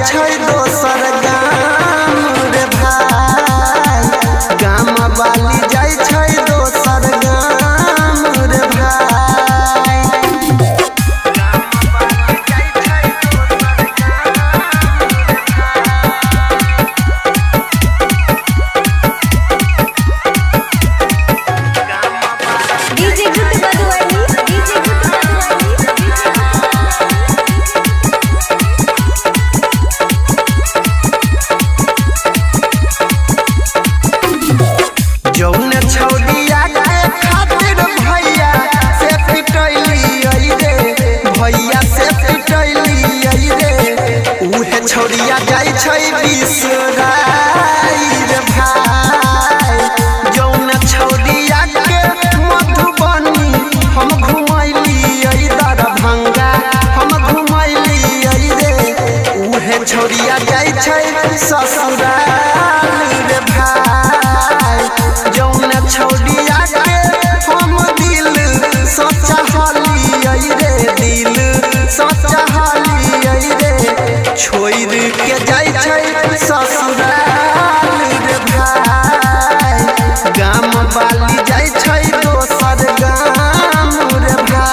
छै दोसर गाम रे भाई, गाम वाली जाय छै दोसर गाम रे भाई। जौन छौड़िया के खातिर भैया से पिटैली रे, भैया से पिटैली रे, उहे छौड़िया जाय छै बिसराई रे भाई। जौन छौड़िया के मधुबनी हम घुमैली दरभंगा, हम घुमैली रे, उहे छौड़िया जाय छै ससुराल रे भाई। जौन छौड़िया के हम दिल सचाहली रे, दिल सचाहली रे, छोड़ के जाय छै ससुराल रे भाई। गाम वाली जाय छै दोसर गाम रे भाई।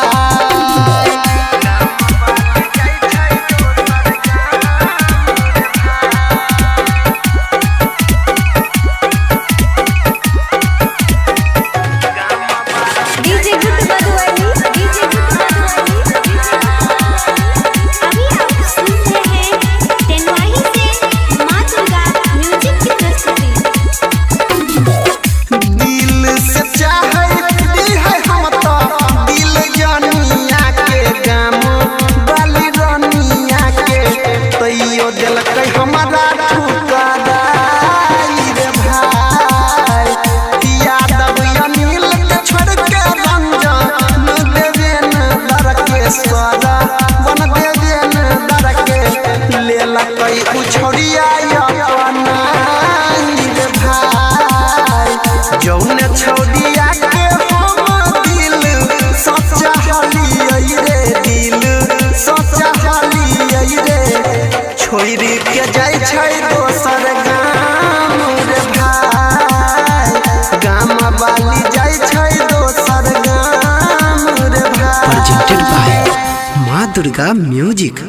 हमारा ठुकराई रे भाई, यादव अनिल के छोड़ के रंजन देवेन दर के सरा बन देवेन दर के लेला कई उछड़िया अपनाई रे भाई। जौन छौड़िया के हम दिल सचाहली रे, दिल सचाहली रे, छोड़ के जाय छै दोसर गाम रे भाई। गाम वाली जाय छै दोसर गाम रे भाई। प्रेजेंटेड बाय माँ दुर्गा म्यूजिक।